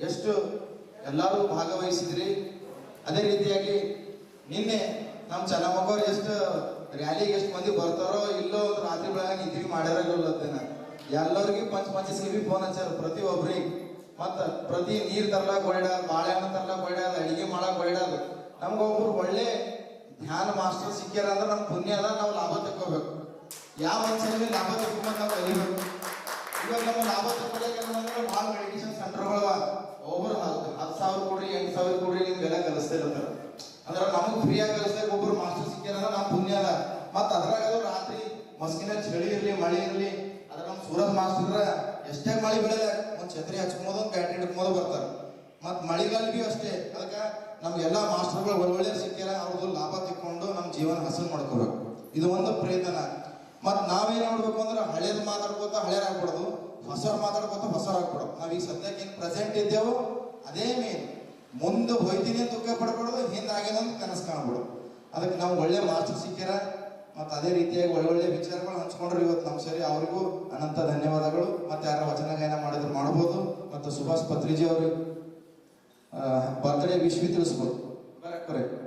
ಎಷ್ಟು ಎಲ್ಲರೂ ಭಾಗವಹಿಸಿದ್ರಿ. ಅದೇ ರೀತಿಯಾಗಿ ನಿನ್ನೆ ನಮ್ಮ ಚೆನ್ನಮ್ಮಗೋರು ಎಷ್ಟು ರ್ಯಾಲಿಗೆ ಎಷ್ಟು ಮಂದಿ ಬರ್ತಾರೋ ಇಲ್ಲೋ ರಾತ್ರಿ ಬೆಳಗ್ಗೆ ಇಂಟರ್ವ್ಯೂ ಮಾಡ್ಯಾರಲ್ಲತ್ತೇನ ಎಲ್ಲರಿಗೂ ಪಂಚ ಸಿಬಿ ಫೋನ್ ಹಚ್ಚಾರ ಪ್ರತಿಯೊಬ್ಬರಿಗೆ. ಮತ್ತು ಪ್ರತಿ ನೀರು ತರ್ಲಾಕ್ ಹೊಡ್ಯಾದ, ಬಾಳೆಹಣ್ಣು ತರ್ಲಾಕ್ ಹೊಡ್ಯಾದ, ಅಡಿಗೆ ಮಾಡಕ್ ಹೊಡ್ಯಾದ. ನಮ್ಗೊಬ್ರು ಒಳ್ಳೆ ಧ್ಯಾನ ಮಾಸ್ಟರ್ ಸಿಕ್ಕ್ಯಾರ ಅಂದ್ರೆ ನಮ್ ಪುಣ್ಯ ಅದ, ನಾವು ಲಾಭ ತಕ್ಕೋಬೇಕು. ಯಾವ ಮನುಷ್ಯನಿಗೆ ಲಾಭ ತಕ್ಕೊಂಬಂದು ನಾವು ಕಲಿಬೇಕು. ಇವಾಗ ನಮ್ಮ ಲಾಭ ತಕ್ಕೊಳಕಂದ್ರೆ ಭಾಳ ಮೆಡಿಟೇಷನ್ ಸೆಂಟರ್ಗಳವ. ಒಬ್ಬರು 10,000 ಕೊಡ್ರಿ 8,000 ಕೊಡ್ರಿ ನಿಮ್ಗೆಲ್ಲ ಕಲಿಸ್ತಿರ್ತಾರ. ಅಂದ್ರೆ ನಮಗೆ ಫ್ರೀಯಾಗಿ ಕಲಿಸ್ದಾಗ ಒಬ್ರು ಮಾಸ್ಟರ್ ಸಿಕ್ಕ್ಯಾರ ಅಂದ್ರೆ ನಮ್ಮ ಪುಣ್ಯ ಅದ. ಮತ್ತು ಅದ್ರಾಗ ಅದು ರಾತ್ರಿ ಮಸ್ಕಿನ ಚಳಿ ಇರಲಿ ಮಳೆ ಇರಲಿ, ಅದ್ರ ನಮ್ಮ ಸೂರಜ್ ಮಾಸ್ಟರ್ ಎಷ್ಟೇ ಮಳೆ ಬೀಳಲ್ಲ ಒಂದು ಛತ್ರಿ ಹಚ್ಕೊಂಬೋದು, ಒಂದು ಬ್ಯಾಟ್ರಿ ಹಿಡ್ಕೊಂಬೋದು ಬರ್ತಾರೆ. ಮತ್ತು ಮಳೆಗಾಲ ಭೀ ಅಷ್ಟೇ. ಅದಕ್ಕೆ ನಮ್ಗೆಲ್ಲ ಮಾಸ್ಟರ್ಗಳು ಒಳ್ಳೊಳ್ಳೆ ಸಿಕ್ಕ್ಯಾರ, ಅವ್ರದ್ದು ಲಾಭ ತಿಕ್ಕೊಂಡು ನಮ್ಮ ಜೀವನ ಹಸನು ಮಾಡ್ಕೋಬೇಕು. ಇದು ಒಂದು ಪ್ರಯತ್ನ. ಮತ್ತು ನಾವೇನು ಮಾಡ್ಬೇಕು ಅಂದ್ರೆ ಹಳೇದು ಮಾತಾಡ್ಕೋತ ಹಳೇರು ಆಗ್ಬಿಡೋದು, ಹೊಸರು ಮಾತಾಡ್ಕೋತ ಹೊಸರು ಆಗ್ಬಿಡೋದು. ನಾವೀಗ ಸದ್ಯಕ್ಕೆ ಏನು ಪ್ರೆಸೆಂಟ್ ಇದ್ದೇವೋ ಅದೇ ಮೇನ್. ಮುಂದೆ ಹೋಯ್ತೀನಿ ಅಂತ ದುಃಖ ಪಡ್ಬಿಡೋದು, ಹಿಂದಾಗೇನಂತ ಕನಸು ಕಾಣ್ಬಿಡೋದು. ಅದಕ್ಕೆ ನಾವು ಒಳ್ಳೆ ಮಾಸ್ಟರ್ ಸಿಕ್ಕ್ಯಾರ. ಮತ್ತು ಅದೇ ರೀತಿಯಾಗಿ ಒಳ್ಳೊಳ್ಳೆ ವಿಚಾರಗಳು ಹಂಚ್ಕೊಂಡ್ರು ಇವತ್ತು ನಮ್ಮ ಸರಿ. ಅವರಿಗೂ ಅನಂತ ಧನ್ಯವಾದಗಳು. ಮತ್ತು ಯಾರ ವಚನ ಗಾಯನ ಮಾಡಿದ್ರು ಮಾಡ್ಬೋದು. ಮತ್ತು ಸುಭಾಷ್ ಪತ್ರಿಜಿ ಅವರು ಬರ್ತ್ಡೇ ವಿಶ್ ತಿಳಿಸ್ಬೋದು. ಕರೆಕ್ಟ್.